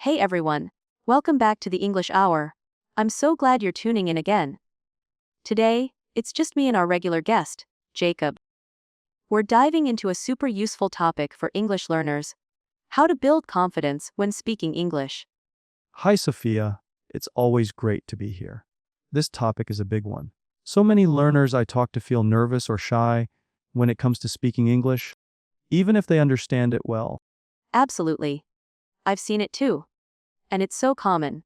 Hey everyone, welcome back to the English Hour. I'm so glad you're tuning in again. Today, it's just me and our regular guest, Jacob. We're diving into a super useful topic for English learners: how to build confidence when speaking English. Hi, Sophia. It's always great to be here. This topic is a big one. So many learners I talk to feel nervous or shy when it comes to speaking English, even if they understand it well. Absolutely. I've seen it too. And it's so common.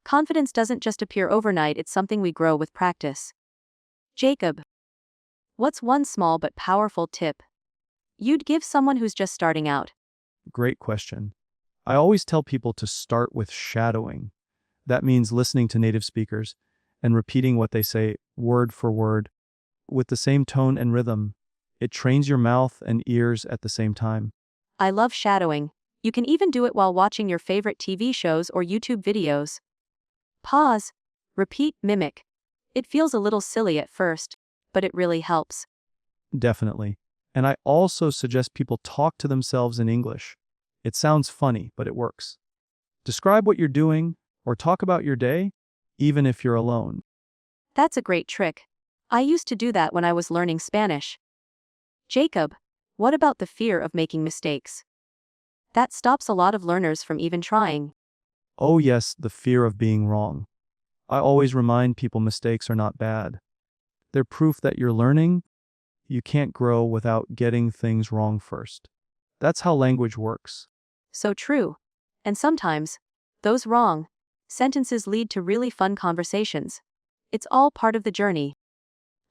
Confidence doesn't just appear overnight, it's something we grow with practice. Jacob, what's one small but powerful tip you'd give someone who's just starting out? Great question. I always tell people to start with shadowing. That means listening to native speakers and repeating what they say word for word with the same tone and rhythm. It trains your mouth and ears at the same time. I love shadowing. You can even do it while watching your favorite TV shows or YouTube videos. Pause, repeat, mimic. It feels a little silly at first, but it really helps. Definitely. And I also suggest people talk to themselves in English. It sounds funny, but it works. Describe what you're doing or talk about your day, even if you're alone. That's a great trick. I used to do that when I was learning Spanish. Jacob, what about the fear of making mistakes? That stops a lot of learners from even trying. Oh yes, the fear of being wrong. I always remind people mistakes are not bad. They're proof that you're learning. You can't grow without getting things wrong first. That's how language works. So true. And sometimes, those wrong sentences lead to really fun conversations. It's all part of the journey.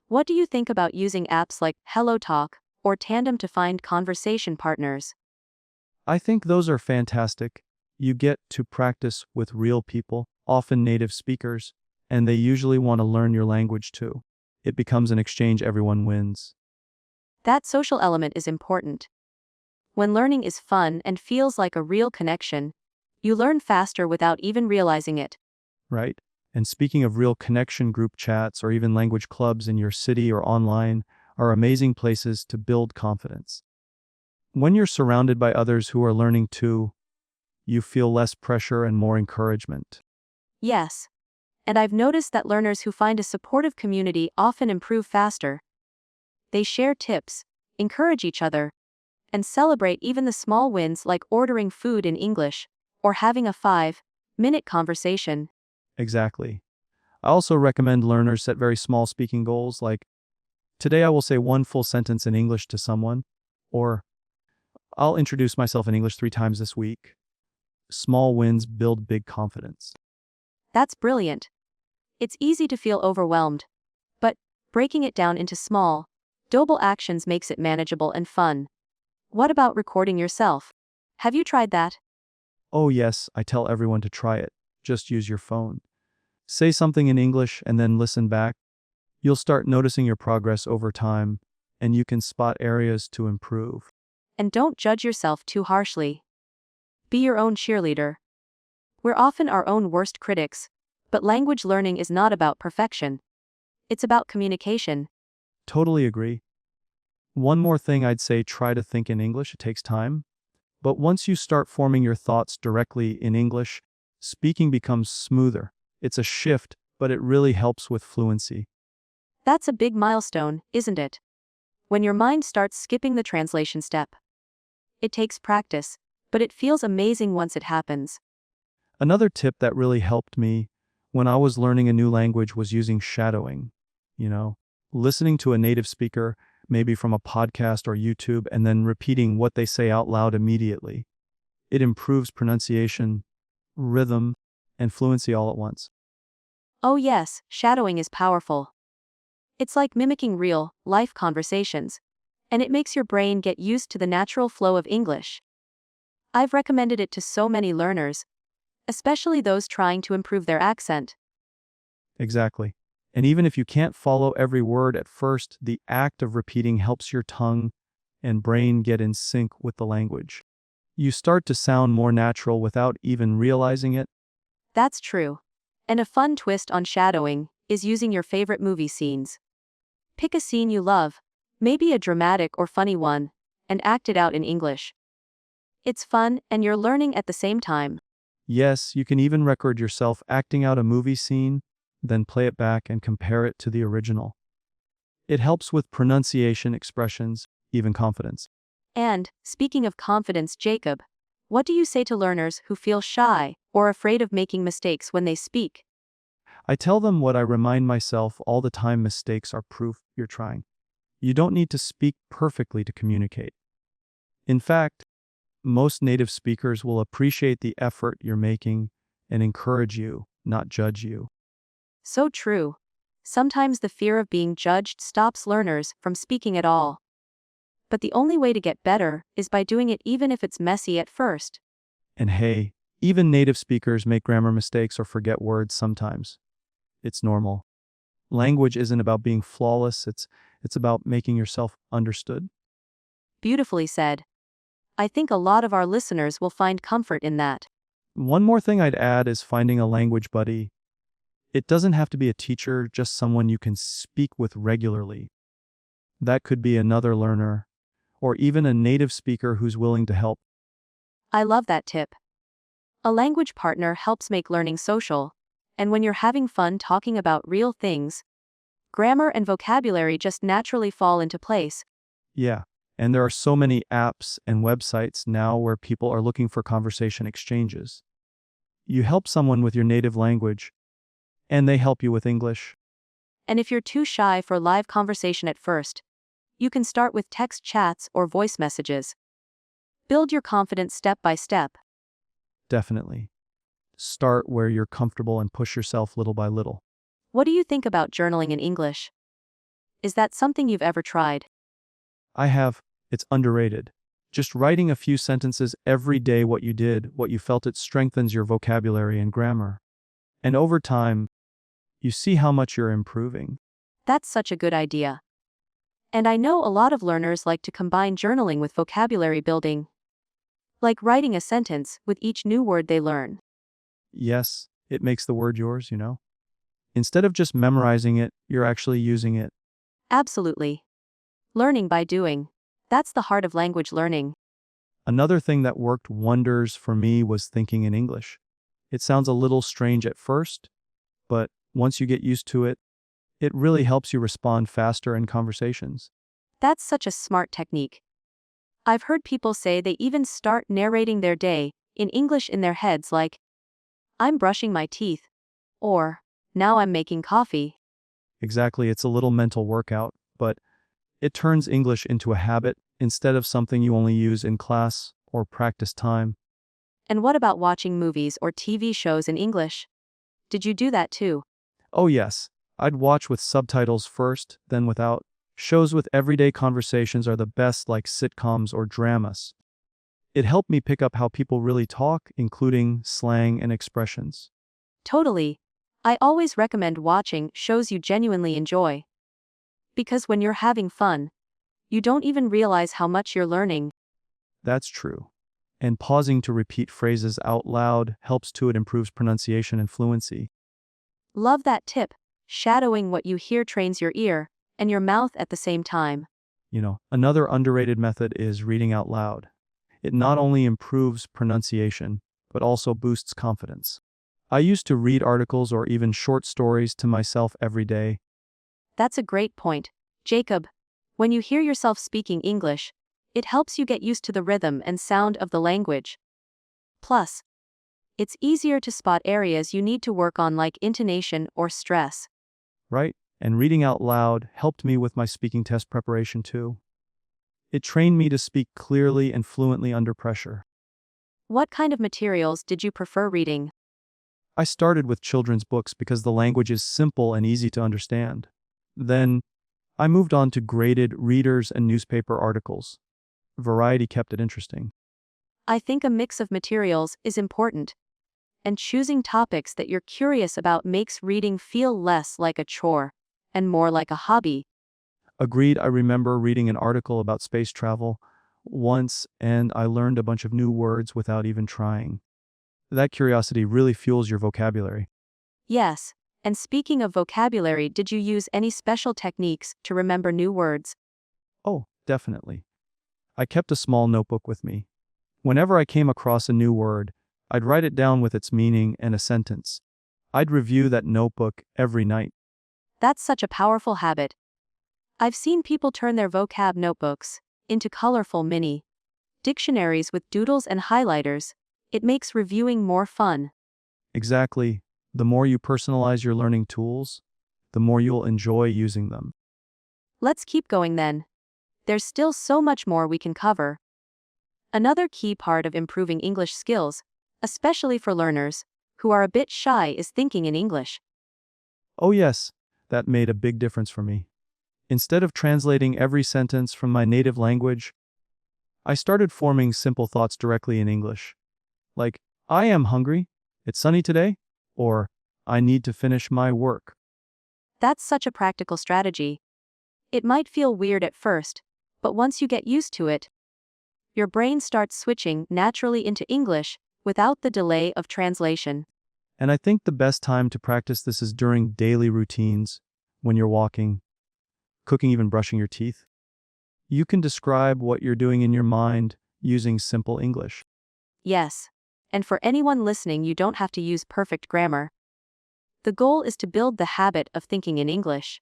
What do you think about using apps like HelloTalk or Tandem to find conversation partners? I think those are fantastic. You get to practice with real people, often native speakers, and they usually want to learn your language too. It becomes an exchange, everyone wins. That social element is important. When learning is fun and feels like a real connection, you learn faster without even realizing it. Right? And speaking of real connection, group chats or even language clubs in your city or online are amazing places to build confidence. When you're surrounded by others who are learning too, you feel less pressure and more encouragement. Yes. And I've noticed that learners who find a supportive community often improve faster. They share tips, encourage each other, and celebrate even the small wins like ordering food in English or having a 5-minute conversation. Exactly. I also recommend learners set very small speaking goals like, today I will say one full sentence in English to someone, or I'll introduce myself in English 3 times this week. Small wins build big confidence. That's brilliant. It's easy to feel overwhelmed, but breaking it down into small, doable actions makes it manageable and fun. What about recording yourself? Have you tried that? Oh yes, I tell everyone to try it. Just use your phone. Say something in English and then listen back. You'll start noticing your progress over time, and you can spot areas to improve. And don't judge yourself too harshly. Be your own cheerleader. We're often our own worst critics, but language learning is not about perfection. It's about communication. Totally agree. One more thing I'd say, try to think in English. It takes time. But once you start forming your thoughts directly in English, speaking becomes smoother. It's a shift, but it really helps with fluency. That's a big milestone, isn't it? When your mind starts skipping the translation step. It takes practice, but it feels amazing once it happens. Another tip that really helped me when I was learning a new language was using shadowing. Listening to a native speaker, maybe from a podcast or YouTube, and then repeating what they say out loud immediately. It improves pronunciation, rhythm, and fluency all at once. Oh yes, shadowing is powerful. It's like mimicking real, life conversations, and it makes your brain get used to the natural flow of English. I've recommended it to so many learners, especially those trying to improve their accent. Exactly. And even if you can't follow every word at first, the act of repeating helps your tongue and brain get in sync with the language. You start to sound more natural without even realizing it. That's true. And a fun twist on shadowing is using your favorite movie scenes. Pick a scene you love, maybe a dramatic or funny one, and act it out in English. It's fun and you're learning at the same time. Yes, you can even record yourself acting out a movie scene, then play it back and compare it to the original. It helps with pronunciation, expressions, even confidence. And, speaking of confidence, Jacob, what do you say to learners who feel shy or afraid of making mistakes when they speak? I tell them what I remind myself all the time: mistakes are proof you're trying. You don't need to speak perfectly to communicate. In fact, most native speakers will appreciate the effort you're making and encourage you, not judge you. So true. Sometimes the fear of being judged stops learners from speaking at all. But the only way to get better is by doing it even if it's messy at first. And hey, even native speakers make grammar mistakes or forget words sometimes. It's normal. Language isn't about being flawless, it's about making yourself understood. Beautifully said. I think a lot of our listeners will find comfort in that. One more thing I'd add is finding a language buddy. It doesn't have to be a teacher, just someone you can speak with regularly. That could be another learner, or even a native speaker who's willing to help. I love that tip. A language partner helps make learning social, and when you're having fun talking about real things, grammar and vocabulary just naturally fall into place. Yeah, and there are so many apps and websites now where people are looking for conversation exchanges. You help someone with your native language, and they help you with English. And if you're too shy for live conversation at first, you can start with text chats or voice messages. Build your confidence step by step. Definitely. Start where you're comfortable and push yourself little by little. What do you think about journaling in English? Is that something you've ever tried? I have. It's underrated. Just writing a few sentences every day, what you did, what you felt, it strengthens your vocabulary and grammar. And over time, you see how much you're improving. That's such a good idea. And I know a lot of learners like to combine journaling with vocabulary building, like writing a sentence with each new word they learn. Yes, it makes the word yours. Instead of just memorizing it, you're actually using it. Absolutely. Learning by doing. That's the heart of language learning. Another thing that worked wonders for me was thinking in English. It sounds a little strange at first, but once you get used to it, it really helps you respond faster in conversations. That's such a smart technique. I've heard people say they even start narrating their day in English in their heads, like, I'm brushing my teeth, or, now I'm making coffee. Exactly, it's a little mental workout, but it turns English into a habit instead of something you only use in class or practice time. And what about watching movies or TV shows in English? Did you do that too? Oh yes, I'd watch with subtitles first, then without. Shows with everyday conversations are the best, like sitcoms or dramas. It helped me pick up how people really talk, including slang and expressions. Totally. I always recommend watching shows you genuinely enjoy. Because when you're having fun, you don't even realize how much you're learning. That's true. And pausing to repeat phrases out loud helps too. It improves pronunciation and fluency. Love that tip. Shadowing what you hear trains your ear and your mouth at the same time. Another underrated method is reading out loud. It not only improves pronunciation, but also boosts confidence. I used to read articles or even short stories to myself every day. That's a great point, Jacob. When you hear yourself speaking English, it helps you get used to the rhythm and sound of the language. Plus, it's easier to spot areas you need to work on, like intonation or stress. Right? And reading out loud helped me with my speaking test preparation too. It trained me to speak clearly and fluently under pressure. What kind of materials did you prefer reading? I started with children's books because the language is simple and easy to understand. Then, I moved on to graded readers and newspaper articles. Variety kept it interesting. I think a mix of materials is important, and choosing topics that you're curious about makes reading feel less like a chore and more like a hobby. Agreed, I remember reading an article about space travel once, and I learned a bunch of new words without even trying. That curiosity really fuels your vocabulary. Yes, and speaking of vocabulary, did you use any special techniques to remember new words? Oh, definitely. I kept a small notebook with me. Whenever I came across a new word, I'd write it down with its meaning and a sentence. I'd review that notebook every night. That's such a powerful habit. I've seen people turn their vocab notebooks into colorful mini dictionaries with doodles and highlighters. It makes reviewing more fun. Exactly. The more you personalize your learning tools, the more you'll enjoy using them. Let's keep going then. There's still so much more we can cover. Another key part of improving English skills, especially for learners who are a bit shy, is thinking in English. Oh yes, that made a big difference for me. Instead of translating every sentence from my native language, I started forming simple thoughts directly in English. Like, I am hungry, it's sunny today, or I need to finish my work. That's such a practical strategy. It might feel weird at first, but once you get used to it, your brain starts switching naturally into English without the delay of translation. And I think the best time to practice this is during daily routines, when you're walking, cooking, even brushing your teeth. You can describe what you're doing in your mind using simple English. Yes. And for anyone listening, you don't have to use perfect grammar. The goal is to build the habit of thinking in English.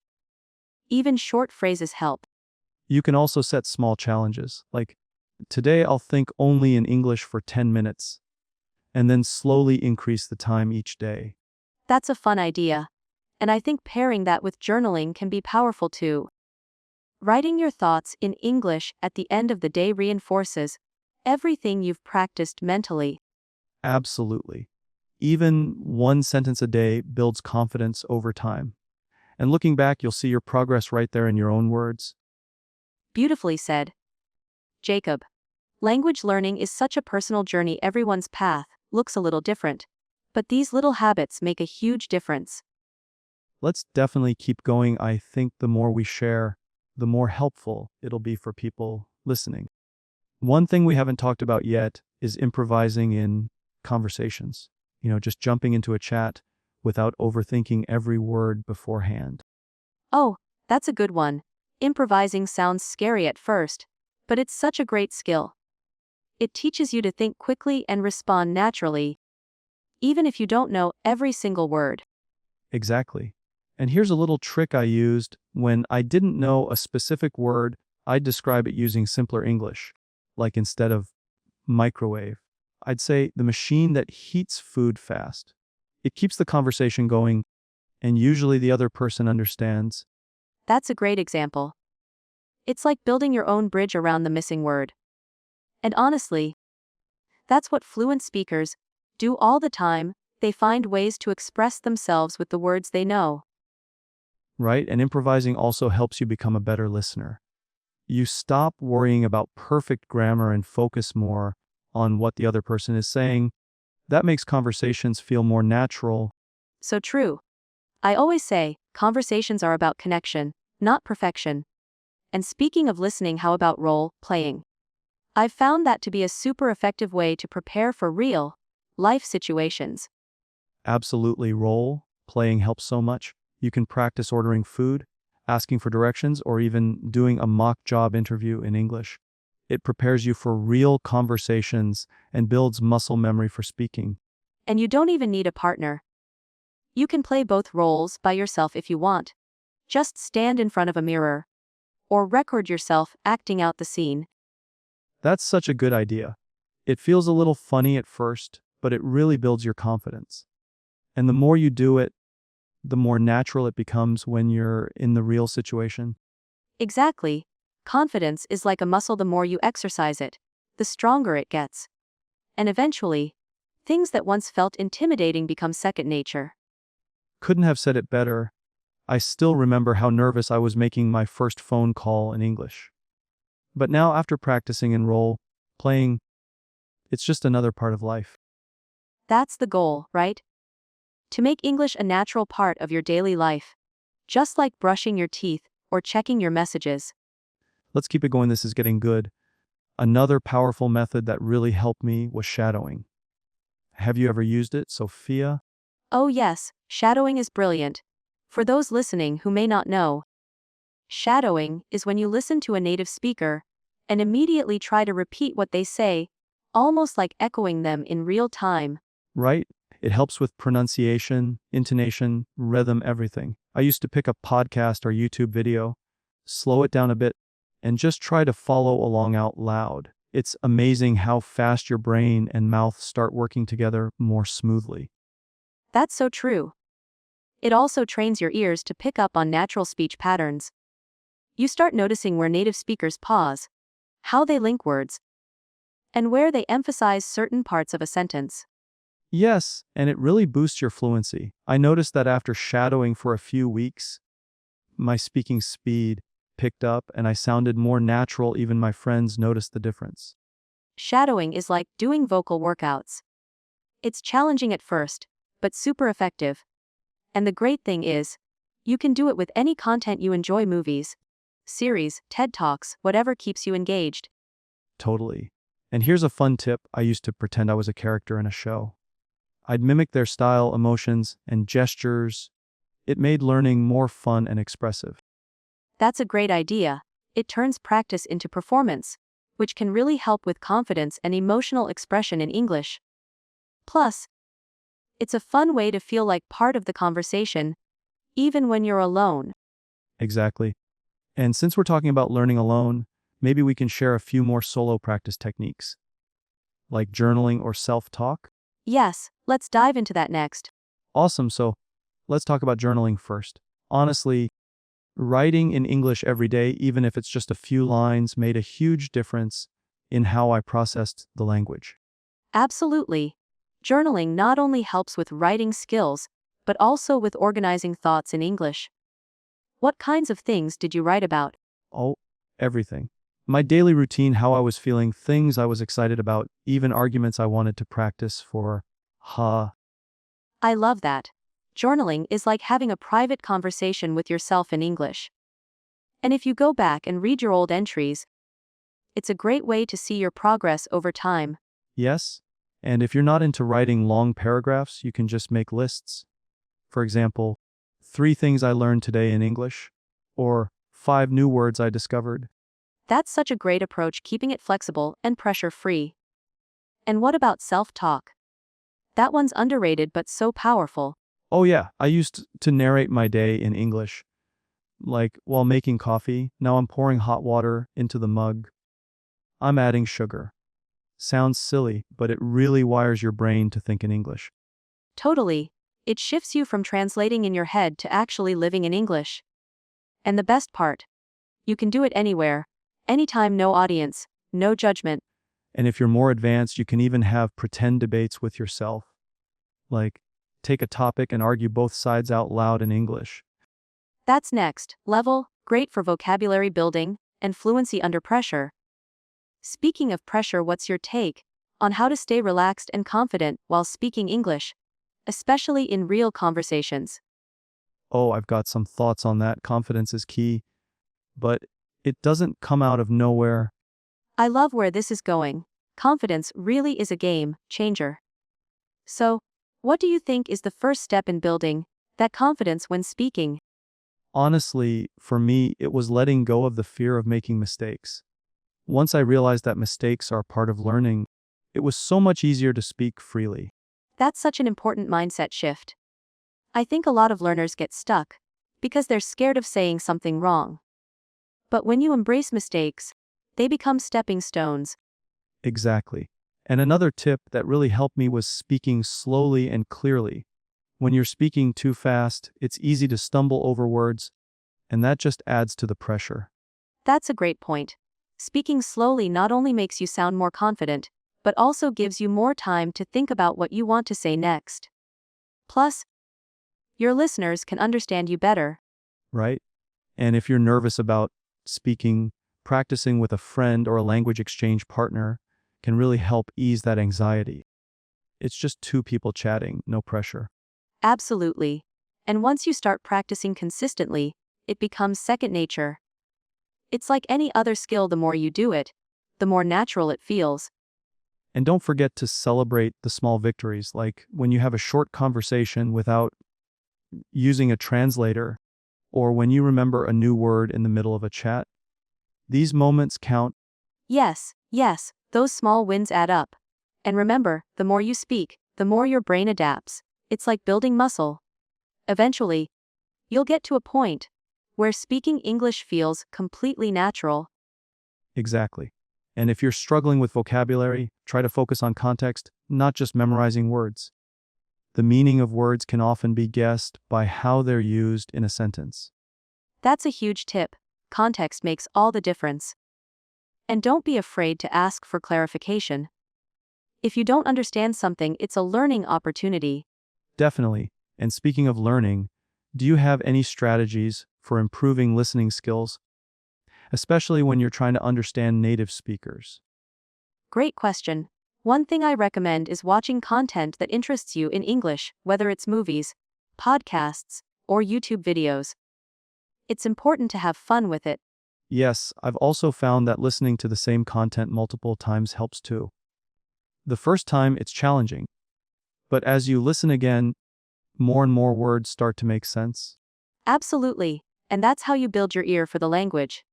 Even short phrases help. You can also set small challenges, like, today I'll think only in English for 10 minutes, and then slowly increase the time each day. That's a fun idea. And I think pairing that with journaling can be powerful too. Writing your thoughts in English at the end of the day reinforces everything you've practiced mentally. Absolutely. Even one sentence a day builds confidence over time. And looking back, you'll see your progress right there in your own words. Beautifully said. Jacob. Language learning is such a personal journey. Everyone's path looks a little different, but these little habits make a huge difference. Let's definitely keep going. I think the more we share, the more helpful it'll be for people listening. One thing we haven't talked about yet is improvising in conversations. Just jumping into a chat without overthinking every word beforehand. Oh, that's a good one. Improvising sounds scary at first, but it's such a great skill. It teaches you to think quickly and respond naturally, even if you don't know every single word. Exactly. And here's a little trick I used. When I didn't know a specific word, I'd describe it using simpler English. Like, instead of microwave, I'd say the machine that heats food fast. It keeps the conversation going, and usually the other person understands. That's a great example. It's like building your own bridge around the missing word. And honestly, that's what fluent speakers do all the time. They find ways to express themselves with the words they know. Right? And improvising also helps you become a better listener. You stop worrying about perfect grammar and focus more on what the other person is saying. That makes conversations feel more natural. So true. I always say, conversations are about connection, not perfection. And speaking of listening, how about role playing? I've found that to be a super effective way to prepare for real life situations. Absolutely, role playing helps so much. You can practice ordering food, asking for directions, or even doing a mock job interview in English. It prepares you for real conversations and builds muscle memory for speaking. And you don't even need a partner. You can play both roles by yourself if you want. Just stand in front of a mirror, or record yourself acting out the scene. That's such a good idea. It feels a little funny at first, but it really builds your confidence. And the more you do it, the more natural it becomes when you're in the real situation. Exactly. Confidence is like a muscle. The more you exercise it, the stronger it gets. And eventually, things that once felt intimidating become second nature. Couldn't have said it better. I still remember how nervous I was making my first phone call in English. But now, after practicing and role playing, it's just another part of life. That's the goal, right? To make English a natural part of your daily life. Just like brushing your teeth or checking your messages. Let's keep it going. This is getting good. Another powerful method that really helped me was shadowing. Have you ever used it, Sophia? Oh yes, shadowing is brilliant. For those listening who may not know, shadowing is when you listen to a native speaker and immediately try to repeat what they say, almost like echoing them in real time. Right? It helps with pronunciation, intonation, rhythm, everything. I used to pick a podcast or YouTube video, slow it down a bit, and just try to follow along out loud. It's amazing how fast your brain and mouth start working together more smoothly. That's so true. It also trains your ears to pick up on natural speech patterns. You start noticing where native speakers pause, how they link words, and where they emphasize certain parts of a sentence. Yes, and it really boosts your fluency. I noticed that after shadowing for a few weeks, my speaking speed picked up and I sounded more natural. Even my friends noticed the difference. Shadowing is like doing vocal workouts. It's challenging at first, but super effective. And the great thing is, you can do it with any content you enjoy: movies, series, TED Talks, whatever keeps you engaged. Totally. And here's a fun tip. I used to pretend I was a character in a show. I'd mimic their style, emotions, and gestures. It made learning more fun and expressive. That's a great idea. It turns practice into performance, which can really help with confidence and emotional expression in English. Plus, it's a fun way to feel like part of the conversation, even when you're alone. Exactly. And since we're talking about learning alone, maybe we can share a few more solo practice techniques, like journaling or self-talk. Yes, let's dive into that next. Awesome. So let's talk about journaling first. Honestly, writing in English every day, even if it's just a few lines, made a huge difference in how I processed the language. Absolutely. Journaling not only helps with writing skills, but also with organizing thoughts in English. What kinds of things did you write about? Oh, everything. My daily routine, how I was feeling, things I was excited about, even arguments I wanted to practice for. I love that. Journaling is like having a private conversation with yourself in English. And if you go back and read your old entries, it's a great way to see your progress over time. Yes. And if you're not into writing long paragraphs, you can just make lists. For example, 3 things I learned today in English, or 5 new words I discovered. That's such a great approach, keeping it flexible and pressure-free. And what about self-talk? That one's underrated but so powerful. Oh yeah, I used to narrate my day in English, like while making coffee. Now I'm pouring hot water into the mug. I'm adding sugar. Sounds silly, but it really wires your brain to think in English. Totally. It shifts you from translating in your head to actually living in English. And the best part, you can do it anywhere, anytime, no audience, no judgment. And if you're more advanced, you can even have pretend debates with yourself. Like, take a topic and argue both sides out loud in English. That's next level, great for vocabulary building and fluency under pressure. Speaking of pressure, what's your take on how to stay relaxed and confident while speaking English, especially in real conversations? Oh, I've got some thoughts on that. Confidence is key, but it doesn't come out of nowhere. I love where this is going. Confidence really is a game changer. So, what do you think is the first step in building that confidence when speaking? Honestly, for me, it was letting go of the fear of making mistakes. Once I realized that mistakes are part of learning, it was so much easier to speak freely. That's such an important mindset shift. I think a lot of learners get stuck because they're scared of saying something wrong. But when you embrace mistakes, they become stepping stones. Exactly. And another tip that really helped me was speaking slowly and clearly. When you're speaking too fast, it's easy to stumble over words, and that just adds to the pressure. That's a great point. Speaking slowly not only makes you sound more confident, but also gives you more time to think about what you want to say next. Plus, your listeners can understand you better. Right? And if you're nervous about speaking, practicing with a friend or a language exchange partner can really help ease that anxiety. It's just 2 people chatting, no pressure. Absolutely. And once you start practicing consistently, it becomes second nature. It's like any other skill: the more you do it, the more natural it feels. And don't forget to celebrate the small victories, like when you have a short conversation without using a translator, or when you remember a new word in the middle of a chat. These moments count. Yes, those small wins add up. And remember, the more you speak, the more your brain adapts. It's like building muscle. Eventually, you'll get to a point where speaking English feels completely natural. Exactly. And if you're struggling with vocabulary, try to focus on context, not just memorizing words. The meaning of words can often be guessed by how they're used in a sentence. That's a huge tip. Context makes all the difference. And don't be afraid to ask for clarification. If you don't understand something, it's a learning opportunity. Definitely. And speaking of learning, do you have any strategies for improving listening skills, especially when you're trying to understand native speakers? Great question. One thing I recommend is watching content that interests you in English, whether it's movies, podcasts, or YouTube videos. It's important to have fun with it. Yes, I've also found that listening to the same content multiple times helps too. The first time it's challenging, but as you listen again, more and more words start to make sense. Absolutely. And that's how you build your ear for the language.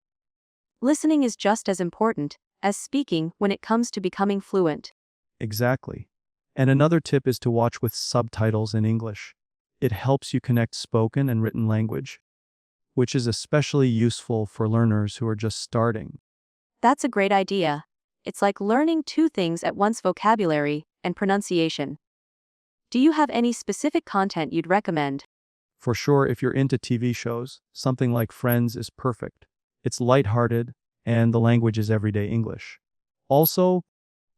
Listening is just as important as speaking when it comes to becoming fluent. Exactly. And another tip is to watch with subtitles in English. It helps you connect spoken and written language, which is especially useful for learners who are just starting. That's a great idea. It's like learning two things at once: vocabulary and pronunciation. Do you have any specific content you'd recommend? For sure, if you're into TV shows, something like Friends is perfect. It's lighthearted, and the language is everyday English. Also,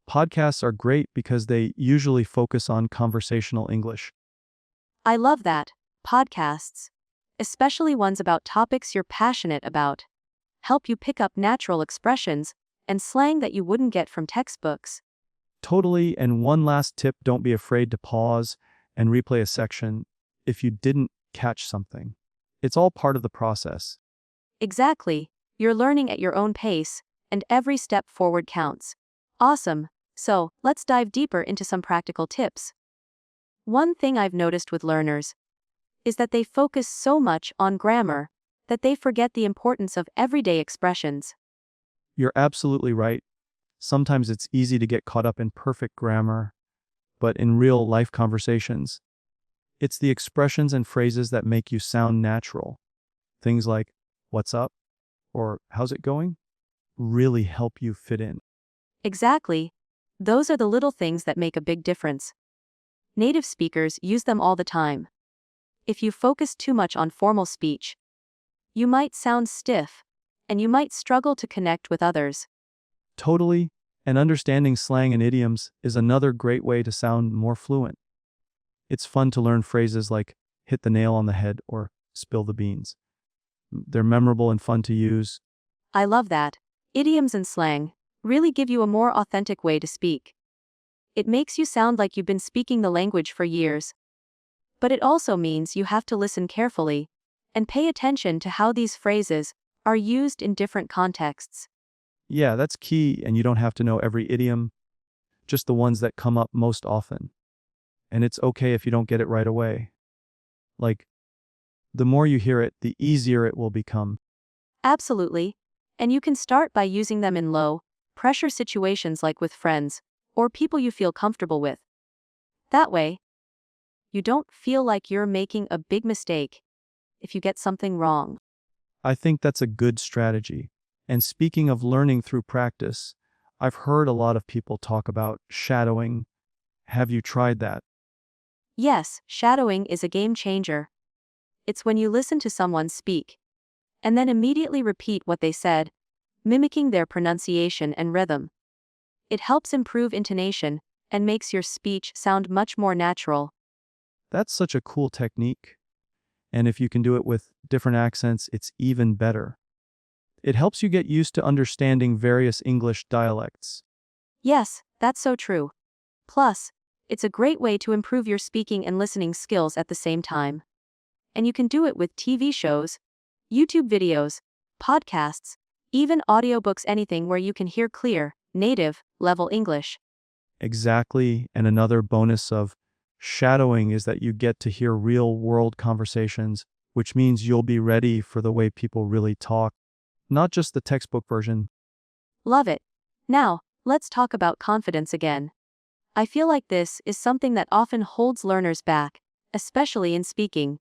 podcasts are great because they usually focus on conversational English. I love that. Podcasts, especially ones about topics you're passionate about, help you pick up natural expressions and slang that you wouldn't get from textbooks. Totally, and one last tip, don't be afraid to pause and replay a section if you didn't catch something. It's all part of the process. Exactly. You're learning at your own pace, and every step forward counts. Awesome. So, let's dive deeper into some practical tips. One thing I've noticed with learners is that they focus so much on grammar that they forget the importance of everyday expressions. You're absolutely right. Sometimes it's easy to get caught up in perfect grammar, but in real life conversations, it's the expressions and phrases that make you sound natural. Things like, "What's up?" or "How's it going?" really help you fit in. Exactly. Those are the little things that make a big difference. Native speakers use them all the time. If you focus too much on formal speech, you might sound stiff, and you might struggle to connect with others. Totally, and understanding slang and idioms is another great way to sound more fluent. It's fun to learn phrases like "hit the nail on the head" or "spill the beans." They're memorable and fun to use. I love that. Idioms and slang really give you a more authentic way to speak. It makes you sound like you've been speaking the language for years. But it also means you have to listen carefully and pay attention to how these phrases are used in different contexts. Yeah, that's key, and you don't have to know every idiom, just the ones that come up most often. And it's okay if you don't get it right away. Like, the more you hear it, the easier it will become. Absolutely. And you can start by using them in low pressure situations like with friends or people you feel comfortable with. That way, you don't feel like you're making a big mistake if you get something wrong. I think that's a good strategy. And speaking of learning through practice, I've heard a lot of people talk about shadowing. Have you tried that? Yes, shadowing is a game changer. It's when you listen to someone speak and then immediately repeat what they said, mimicking their pronunciation and rhythm. It helps improve intonation and makes your speech sound much more natural. That's such a cool technique. And if you can do it with different accents, it's even better. It helps you get used to understanding various English dialects. Yes, that's so true. Plus, it's a great way to improve your speaking and listening skills at the same time. And you can do it with TV shows, YouTube videos, podcasts, even audiobooks, anything where you can hear clear, native level English. Exactly. And another bonus of shadowing is that you get to hear real world conversations, which means you'll be ready for the way people really talk, not just the textbook version. Love it. Now, let's talk about confidence again. I feel like this is something that often holds learners back, especially in speaking.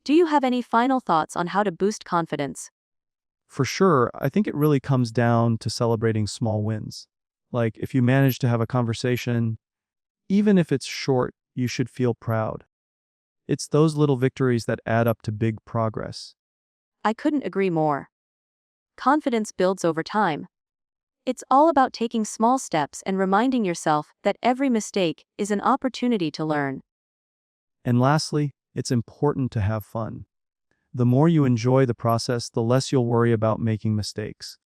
Do you have any final thoughts on how to boost confidence? For sure, I think it really comes down to celebrating small wins. Like if you manage to have a conversation, even if it's short, you should feel proud. It's those little victories that add up to big progress. I couldn't agree more. Confidence builds over time. It's all about taking small steps and reminding yourself that every mistake is an opportunity to learn. And lastly, it's important to have fun. The more you enjoy the process, the less you'll worry about making mistakes.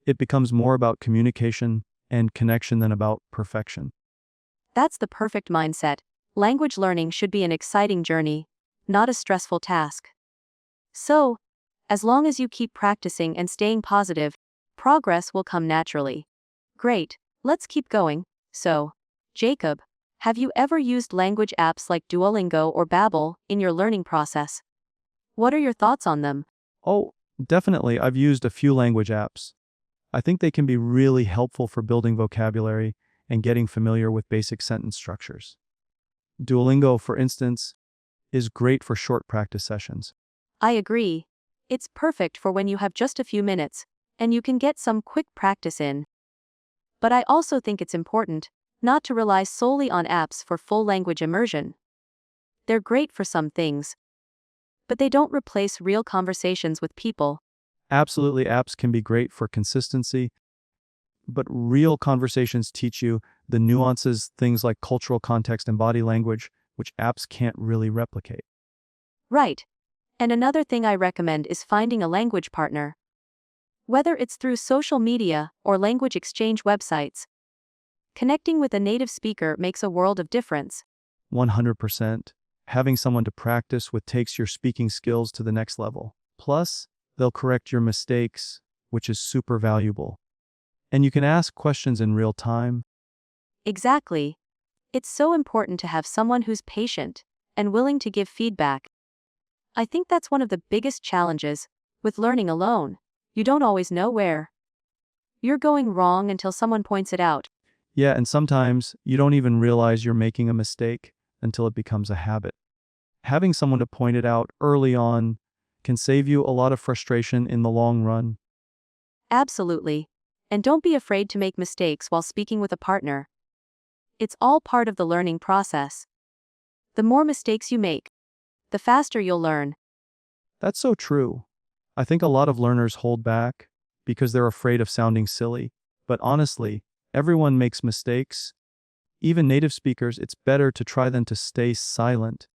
It becomes more about communication and connection than about perfection. That's the perfect mindset. Language learning should be an exciting journey, not a stressful task. So, as long as you keep practicing and staying positive, progress will come naturally. Great, let's keep going. So, Jacob, have you ever used language apps like Duolingo or Babbel in your learning process? What are your thoughts on them? Oh, definitely, I've used a few language apps. I think they can be really helpful for building vocabulary and getting familiar with basic sentence structures. Duolingo, for instance, is great for short practice sessions. I agree. It's perfect for when you have just a few minutes, and you can get some quick practice in. But I also think it's important not to rely solely on apps for full language immersion. They're great for some things, but they don't replace real conversations with people. Absolutely, apps can be great for consistency, but real conversations teach you the nuances, things like cultural context and body language, which apps can't really replicate. Right. And another thing I recommend is finding a language partner. Whether it's through social media or language exchange websites, connecting with a native speaker makes a world of difference. 100%. Having someone to practice with takes your speaking skills to the next level. Plus, they'll correct your mistakes, which is super valuable. And you can ask questions in real time. Exactly. It's so important to have someone who's patient and willing to give feedback. I think that's one of the biggest challenges with learning alone. You don't always know where you're going wrong until someone points it out. Yeah, and sometimes you don't even realize you're making a mistake until it becomes a habit. Having someone to point it out early on can save you a lot of frustration in the long run. Absolutely. And don't be afraid to make mistakes while speaking with a partner. It's all part of the learning process. The more mistakes you make, the faster you'll learn. That's so true. I think a lot of learners hold back because they're afraid of sounding silly. But honestly, everyone makes mistakes. Even native speakers, it's better to try than to stay silent.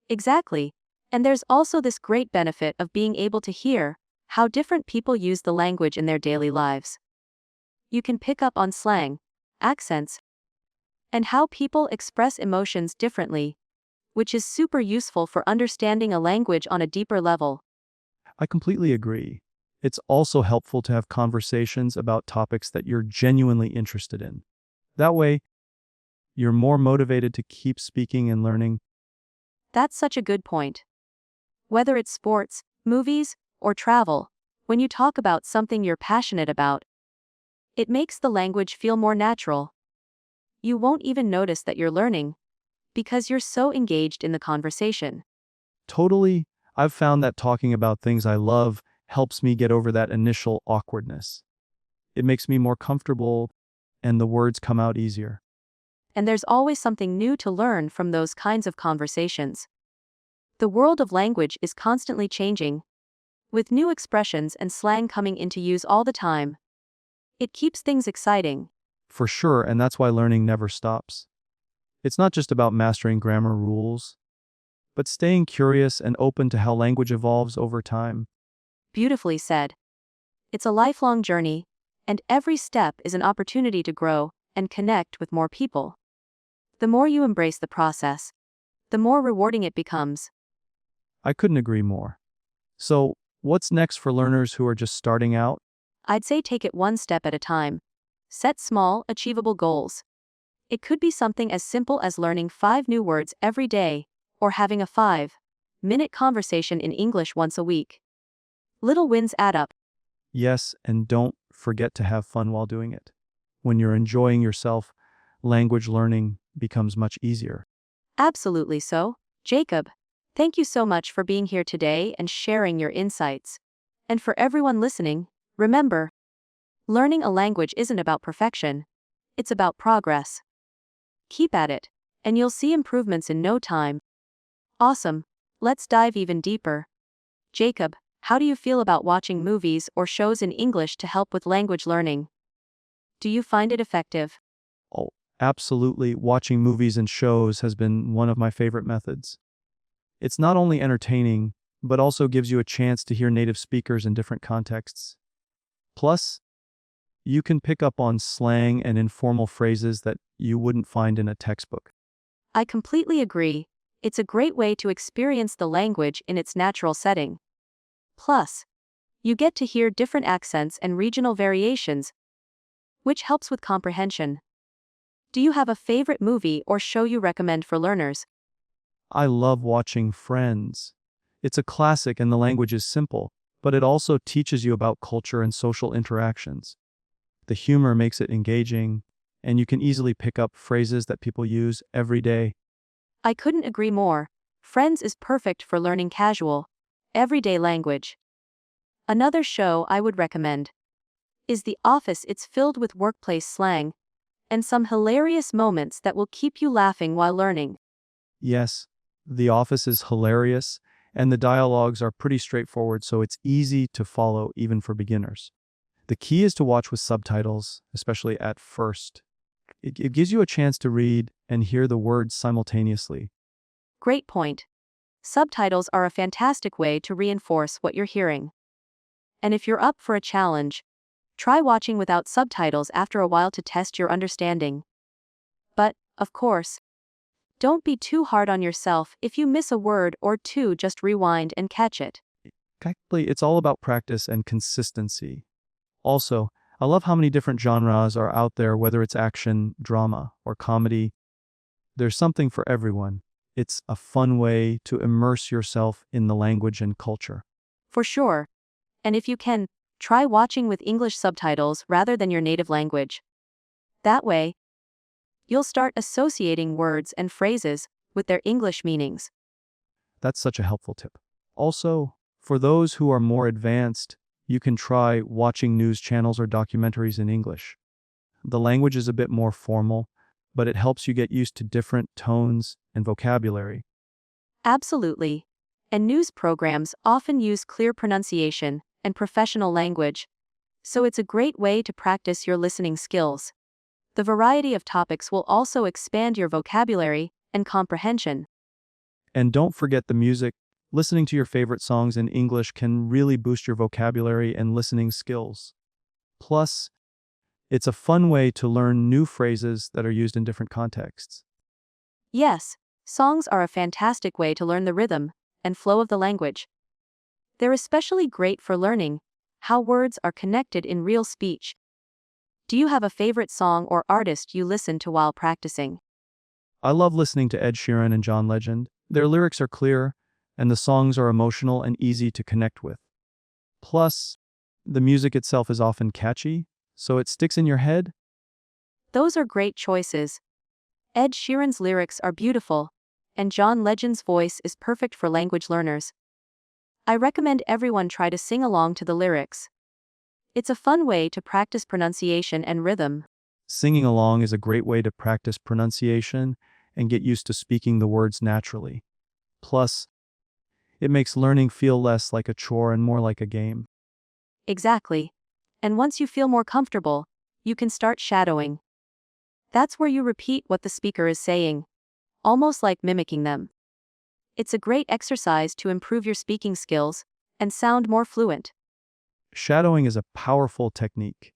Exactly. And there's also this great benefit of being able to hear how different people use the language in their daily lives. You can pick up on slang, accents, and how people express emotions differently, which is super useful for understanding a language on a deeper level. I completely agree. It's also helpful to have conversations about topics that you're genuinely interested in. That way, you're more motivated to keep speaking and learning. That's such a good point. Whether it's sports, movies, or travel, when you talk about something you're passionate about, it makes the language feel more natural. You won't even notice that you're learning because you're so engaged in the conversation. Totally, I've found that talking about things I love helps me get over that initial awkwardness. It makes me more comfortable, and the words come out easier. And there's always something new to learn from those kinds of conversations. The world of language is constantly changing, with new expressions and slang coming into use all the time. It keeps things exciting. For sure, and that's why learning never stops. It's not just about mastering grammar rules, but staying curious and open to how language evolves over time. Beautifully said. It's a lifelong journey, and every step is an opportunity to grow and connect with more people. The more you embrace the process, the more rewarding it becomes. I couldn't agree more. So, what's next for learners who are just starting out? I'd say take it one step at a time. Set small, achievable goals. It could be something as simple as learning 5 new words every day, or having a 5-minute conversation in English once a week. Little wins add up. Yes, and don't forget to have fun while doing it. When you're enjoying yourself, language learning becomes much easier. Absolutely so. Jacob, thank you so much for being here today and sharing your insights. And for everyone listening, remember, learning a language isn't about perfection, it's about progress. Keep at it, and you'll see improvements in no time. Awesome. Let's dive even deeper. Jacob, how do you feel about watching movies or shows in English to help with language learning? Do you find it effective? Oh, absolutely. Watching movies and shows has been one of my favorite methods. It's not only entertaining, but also gives you a chance to hear native speakers in different contexts. Plus, you can pick up on slang and informal phrases that you wouldn't find in a textbook. I completely agree. It's a great way to experience the language in its natural setting. Plus, you get to hear different accents and regional variations, which helps with comprehension. Do you have a favorite movie or show you recommend for learners? I love watching Friends. It's a classic and the language is simple, but it also teaches you about culture and social interactions. The humor makes it engaging, and you can easily pick up phrases that people use every day. I couldn't agree more. Friends is perfect for learning casual, everyday language. Another show I would recommend is The Office. It's filled with workplace slang and some hilarious moments that will keep you laughing while learning. Yes, The Office is hilarious, and the dialogues are pretty straightforward, so it's easy to follow even for beginners. The key is to watch with subtitles, especially at first. It gives you a chance to read and hear the words simultaneously. Great point. Subtitles are a fantastic way to reinforce what you're hearing. And if you're up for a challenge, try watching without subtitles after a while to test your understanding. But, of course, don't be too hard on yourself. If you miss a word or two, just rewind and catch it. Actually, it's all about practice and consistency. Also, I love how many different genres are out there, whether it's action, drama, or comedy. There's something for everyone. It's a fun way to immerse yourself in the language and culture. For sure. And if you can, try watching with English subtitles rather than your native language. That way, you'll start associating words and phrases with their English meanings. That's such a helpful tip. Also, for those who are more advanced, you can try watching news channels or documentaries in English. The language is a bit more formal, but it helps you get used to different tones and vocabulary. Absolutely. And news programs often use clear pronunciation and professional language, so it's a great way to practice your listening skills. The variety of topics will also expand your vocabulary and comprehension. And don't forget the music. Listening to your favorite songs in English can really boost your vocabulary and listening skills. Plus, it's a fun way to learn new phrases that are used in different contexts. Yes, songs are a fantastic way to learn the rhythm and flow of the language. They're especially great for learning how words are connected in real speech. Do you have a favorite song or artist you listen to while practicing? I love listening to Ed Sheeran and John Legend. Their lyrics are clear, and the songs are emotional and easy to connect with. Plus, the music itself is often catchy, so it sticks in your head. Those are great choices. Ed Sheeran's lyrics are beautiful, and John Legend's voice is perfect for language learners. I recommend everyone try to sing along to the lyrics. It's a fun way to practice pronunciation and rhythm. Singing along is a great way to practice pronunciation and get used to speaking the words naturally. Plus, it makes learning feel less like a chore and more like a game. Exactly. And once you feel more comfortable, you can start shadowing. That's where you repeat what the speaker is saying, almost like mimicking them. It's a great exercise to improve your speaking skills and sound more fluent. Shadowing is a powerful technique.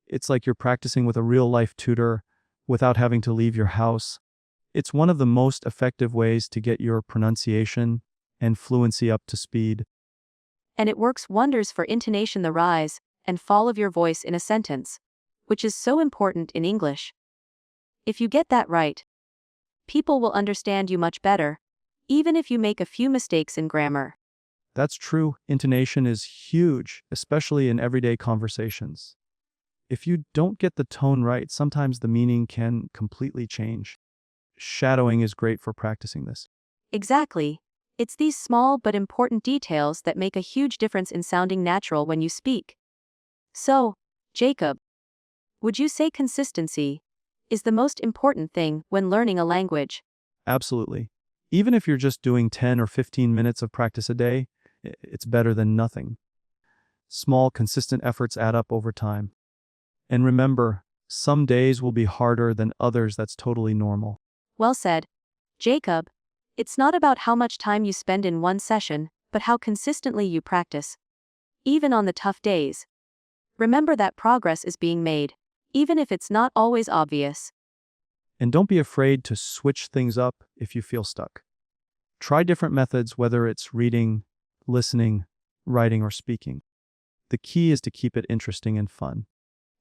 It's like you're practicing with a real-life tutor without having to leave your house. It's one of the most effective ways to get your pronunciation and fluency up to speed. And it works wonders for intonation, the rise and fall of your voice in a sentence, which is so important in English. If you get that right, people will understand you much better, even if you make a few mistakes in grammar. That's true. Intonation is huge, especially in everyday conversations. If you don't get the tone right, sometimes the meaning can completely change. Shadowing is great for practicing this. Exactly. It's these small but important details that make a huge difference in sounding natural when you speak. So, Jacob, would you say consistency is the most important thing when learning a language? Absolutely. Even if you're just doing 10 or 15 minutes of practice a day, it's better than nothing. Small, consistent efforts add up over time. And remember, some days will be harder than others. That's totally normal. Well said. Jacob, it's not about how much time you spend in one session, but how consistently you practice. Even on the tough days. Remember that progress is being made, even if it's not always obvious. And don't be afraid to switch things up if you feel stuck. Try different methods, whether it's reading, listening, writing, or speaking. The key is to keep it interesting and fun.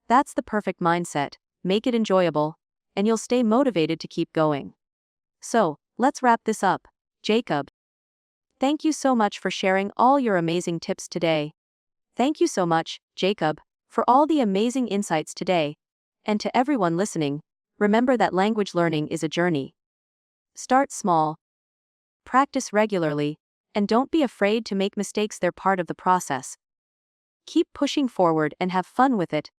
That's the perfect mindset. Make it enjoyable, and you'll stay motivated to keep going. So, let's wrap this up. Jacob, thank you so much for sharing all your amazing tips today. Thank you so much, Jacob, for all the amazing insights today. And to everyone listening, remember that language learning is a journey. Start small, practice regularly, and don't be afraid to make mistakes. They're part of the process. Keep pushing forward and have fun with it.